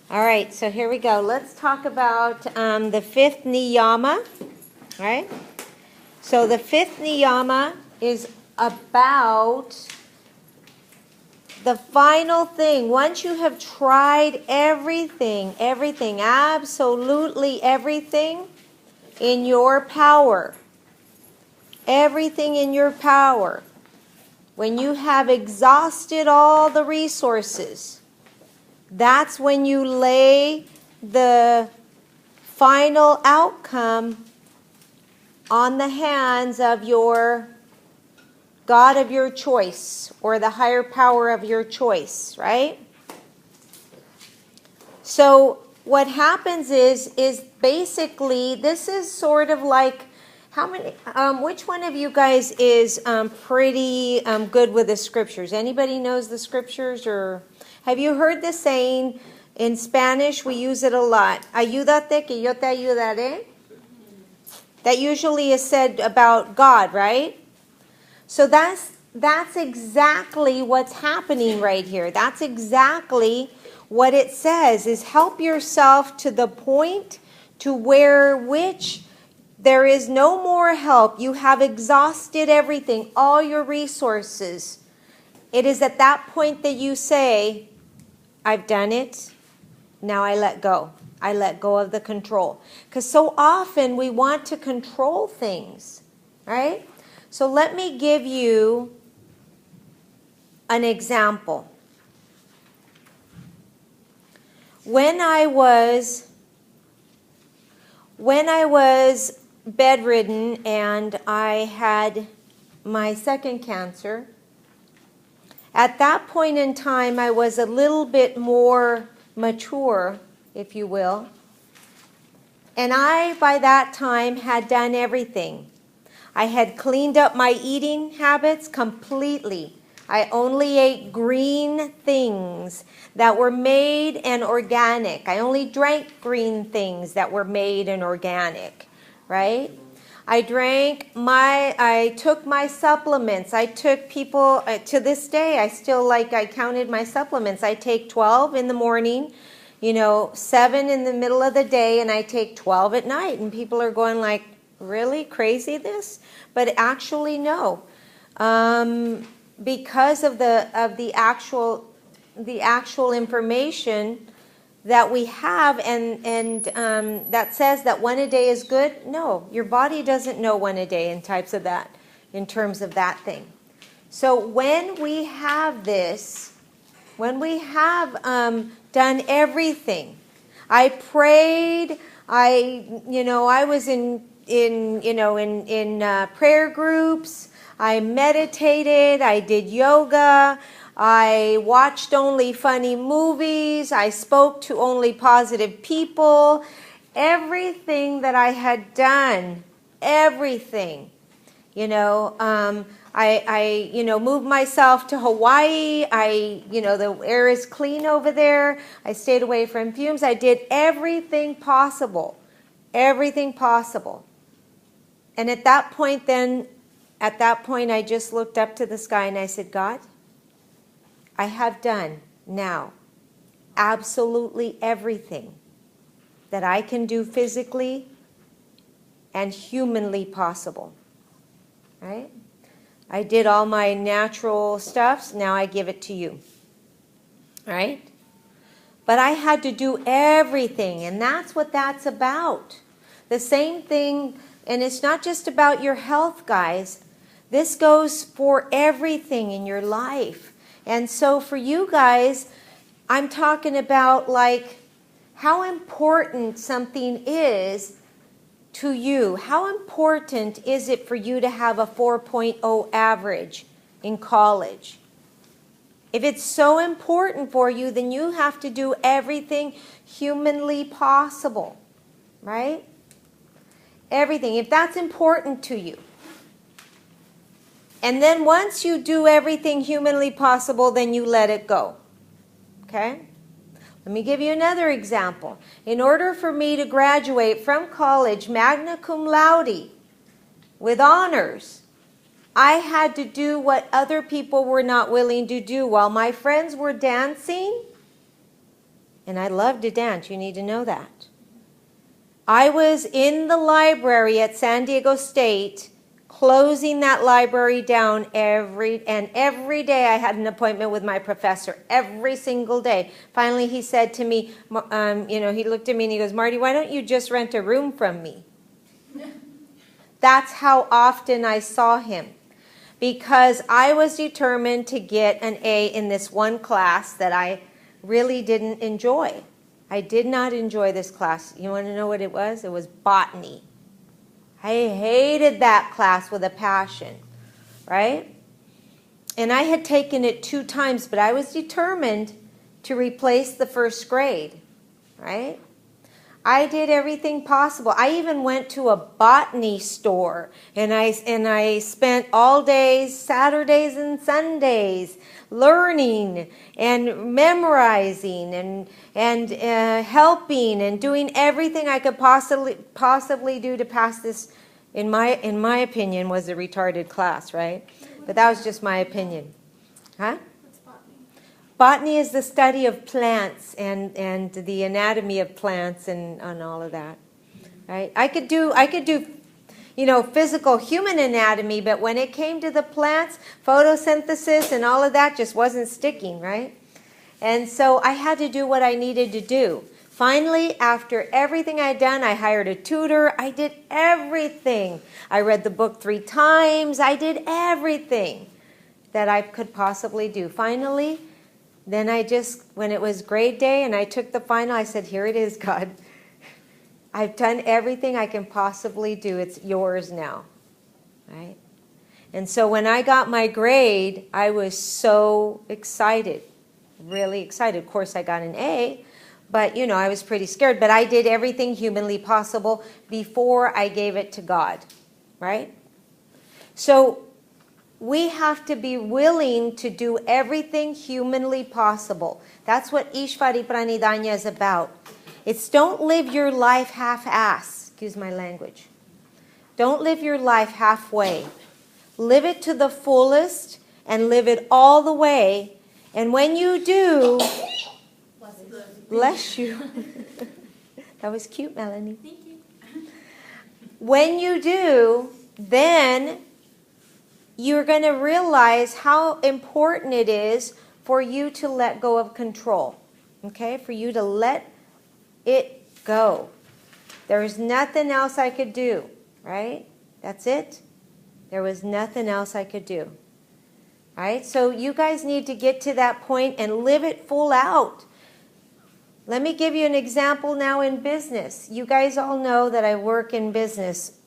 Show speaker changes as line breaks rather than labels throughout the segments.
All right, so here we go. Let's talk about the fifth Niyama. All right. So the fifth Niyama is about the final thing. Once you have tried everything, absolutely everything in your power, everything in your power, when you have exhausted all the resources, that's when you lay the final outcome on the hands of your God of your choice or the higher power of your choice, right? So what happens is basically this is sort of like how many? Which one of you guys is pretty good with the scriptures? Anybody knows the scriptures, or have you heard the saying in Spanish? We use it a lot. Ayúdate que yo te ayudaré. That usually is said about God, right? So that's exactly what's happening right here. That's exactly what it says, is help yourself to the point to where which there is no more help. You have exhausted everything, all your resources. It is at that point that you say, I've done it. Now I let go. I let go of the control. Because so often we want to control things, right? So let me give you an example. When I was bedridden and I had my second cancer, at that point in time I was a little bit more mature, if you will. And I, by that time, had done everything. I had cleaned up my eating habits completely. I only ate green things that were made and organic. I only drank green things that were made and organic, right? I took my supplements. I took to this day, I counted my supplements. I take 12 in the morning, 7 in the middle of the day, and I take 12 at night. And people are going like, really crazy this? But actually, no. Because of the actual information that we have and that says that one a day is good. No, your body doesn't know one a day in terms of that thing. So when we have this, when we have done everything, I prayed. I was in prayer groups. I meditated. I did yoga. I watched only funny movies. I spoke to only positive people. Everything that I had done, everything, I moved myself to Hawaii. The air is clean over there. I stayed away from fumes. I did everything possible. Everything possible. And at that point, I just looked up to the sky and I said, God, I have done now absolutely everything that I can do physically and humanly possible. Right? I did all my natural stuffs. Now I give it to you. Right? But I had to do everything, and that's what that's about. The same thing, and it's not just about your health, guys. This goes for everything in your life. And so for you guys, I'm talking about like how important something is to you. How important is it for you to have a 4.0 average in college? If it's so important for you, then you have to do everything humanly possible, right? Everything, if that's important to you. And then once you do everything humanly possible, then you let it go. Okay? Let me give you another example. In order for me to graduate from college magna cum laude with honors, I had to do what other people were not willing to do. While my friends were dancing, And I love to dance. You need to know that. I was in the library at San Diego State, closing that library down every day I had an appointment with my professor, every single day. Finally, he said to me, he looked at me and he goes, Marty, why don't you just rent a room from me? That's how often I saw him, because I was determined to get an A in this one class that I really didn't enjoy. I did not enjoy this class. You want to know what it was? It was botany. I hated that class with a passion, right? And I had taken it 2 times, but I was determined to replace the first grade, right? I did everything possible. I even went to a botany store, and I spent all days, Saturdays and Sundays, learning and memorizing and helping and doing everything I could possibly do to pass this. In my opinion, was a retarded class, right? But that was just my opinion, huh? Botany is the study of plants and the anatomy of plants and all of that, right? I could do physical human anatomy, but when it came to the plants, photosynthesis and all of that just wasn't sticking, right? And so I had to do what I needed to do. Finally, after everything I had done, I hired a tutor. I did everything. I read the book 3 times. I did everything that I could possibly do. Finally, then when it was grade day and I took the final, I said, here it is, God. I've done everything I can possibly do. It's yours now, right? And so when I got my grade, I was so excited, really excited. Of course, I got an A, but, I was pretty scared. But I did everything humanly possible before I gave it to God, right? So we have to be willing to do everything humanly possible. That's what Ishvari Pranidhanya is about. It's don't live your life half-ass. Excuse my language. Don't live your life halfway. Live it to the fullest and live it all the way. And when you do, bless you. That was cute, Melanie.
Thank you.
When you do, then you're going to realize how important it is for you to let go of control. Okay? For you to let it go. There's nothing else I could do. Right? That's it. There was nothing else I could do. Right? So you guys need to get to that point and live it full out. Let me give you an example now in business. You guys all know that I work in business.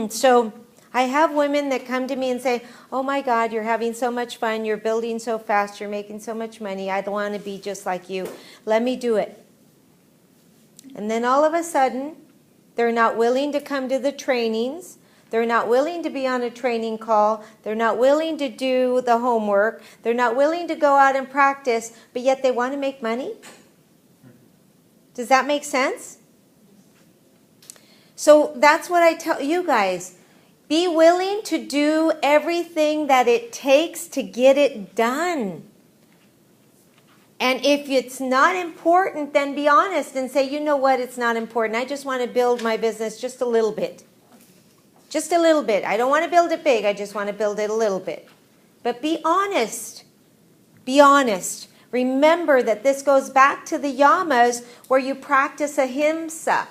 So I have women that come to me and say, oh my God, you're having so much fun. You're building so fast. You're making so much money. I want to be just like you. Let me do it. And then all of a sudden, they're not willing to come to the trainings. They're not willing to be on a training call. They're not willing to do the homework. They're not willing to go out and practice, but yet they want to make money. Does that make sense? So that's what I tell you guys. Be willing to do everything that it takes to get it done. And if it's not important, then be honest and say, you know what, it's not important. I just want to build my business just a little bit. Just a little bit. I don't want to build it big. I just want to build it a little bit. But be honest. Be honest. Remember that this goes back to the yamas where you practice ahimsa.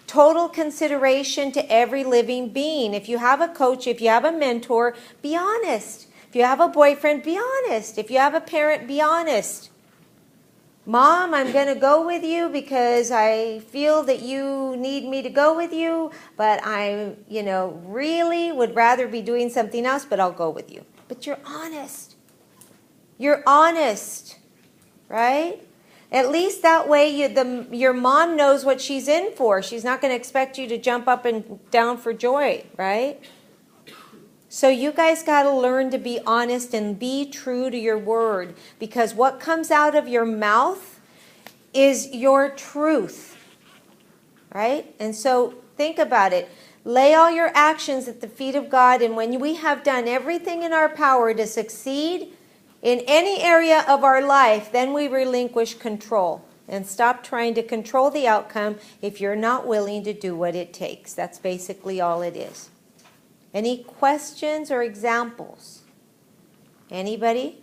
Total consideration to every living being. If you have a coach, if you have a mentor, be honest. If you have a boyfriend, be honest. If you have a parent, be honest. Mom, I'm going to go with you because I feel that you need me to go with you, but I, really would rather be doing something else, but I'll go with you. But you're honest. You're honest, right? At least that way your mom knows what she's in for. She's not going to expect you to jump up and down for joy, right? So you guys got to learn to be honest and be true to your word, because what comes out of your mouth is your truth, right? And so think about it. Lay all your actions at the feet of God, and when we have done everything in our power to succeed in any area of our life, then we relinquish control. And stop trying to control the outcome if you're not willing to do what it takes. That's basically all it is. Any questions or examples? Anybody?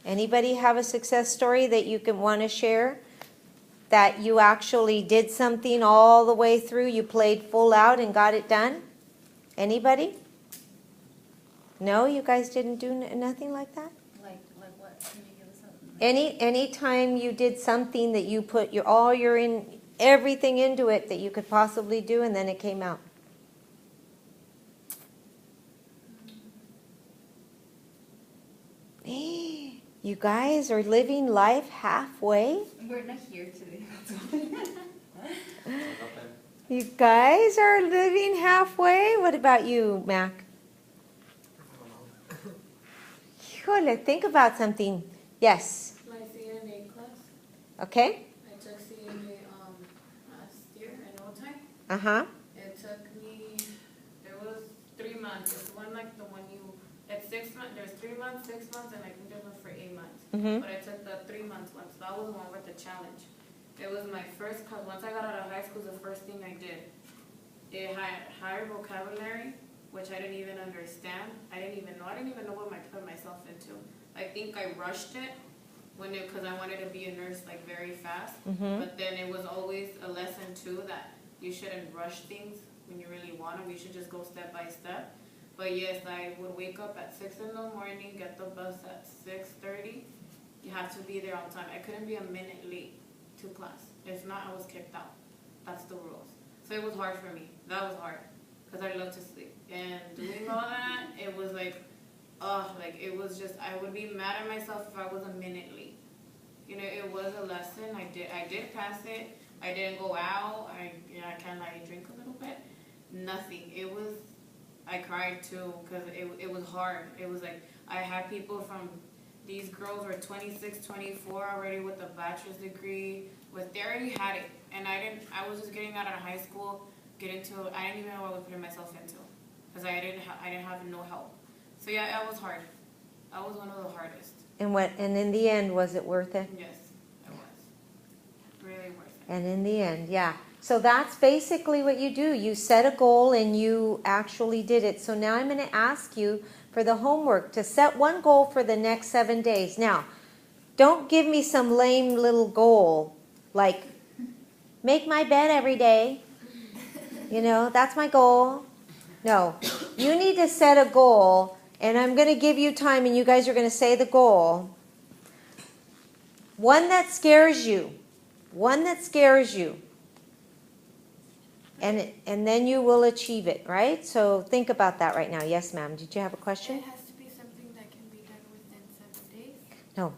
Anybody have a success story that you can want to share? That you actually did something all the way through, you played full out and got it done? Anybody? No, you guys didn't do nothing like that?
Like what? Can you give us something?
Any time you did something that you put everything into it that you could possibly do, and then it came out. You guys are living life halfway.
We're not here today.
You guys are living halfway. What about you, Mac? Híjole, think about something. Yes.
My CNA class.
Okay.
I took CNA last year in no time.
Uh-huh.
It took me, it was 3 months. It's one like the one you, it's 6 months, there's 3 months, 6 months, and I think there's one for 8 months.
Mm-hmm.
But I took the 3 months one, so that was the one with the challenge. It was my first class. Once I got out of high school, the first thing I did. It had higher vocabulary, which I didn't even understand. I didn't even know what I put myself into. I think I rushed it because I wanted to be a nurse like very fast.
Mm-hmm.
But then it was always a lesson too that you shouldn't rush things when you really want them. You should just go step by step. But yes, I would wake up at 6 in the morning, get the bus at 6:30. You have to be there on time. I couldn't be a minute late to class. If not, I was kicked out. That's the rules. So it was hard for me. That was hard because I love to sleep. And doing all that, it was like it was just, I would be mad at myself if I was a minute late. You know, it was a lesson. I did pass it. I didn't go out. I drink a little bit. Nothing. I cried too because it was hard. It was like, I had people from, these girls were 26, 24 already with a bachelor's degree. They already had it. And I was just getting out of high school, I didn't even know what I was putting myself into. Because I didn't have no help. So yeah, that was hard. That was one of the hardest.
And in the end, was it worth it?
Yes, it was. Really worth it.
And in the end, yeah. So that's basically what you do. You set a goal and you actually did it. So now I'm going to ask you for the homework to set one goal for the next 7 days. Now, don't give me some lame little goal like make my bed every day. You know, that's my goal. No, you need to set a goal, and I'm going to give you time, and you guys are going to say the goal. One that scares you. One that scares you. And then you will achieve it, right? So think about that right now. Yes, ma'am. Did you have a question?
It has to be something that can be done within 7 days.
No.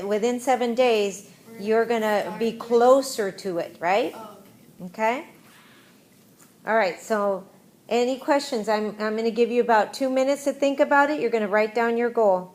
Within 7 days, you're going to be closer to it, right?
Oh,
Okay? All right, so any questions? I'm going to give you about 2 minutes to think about it. You're going to write down your goal.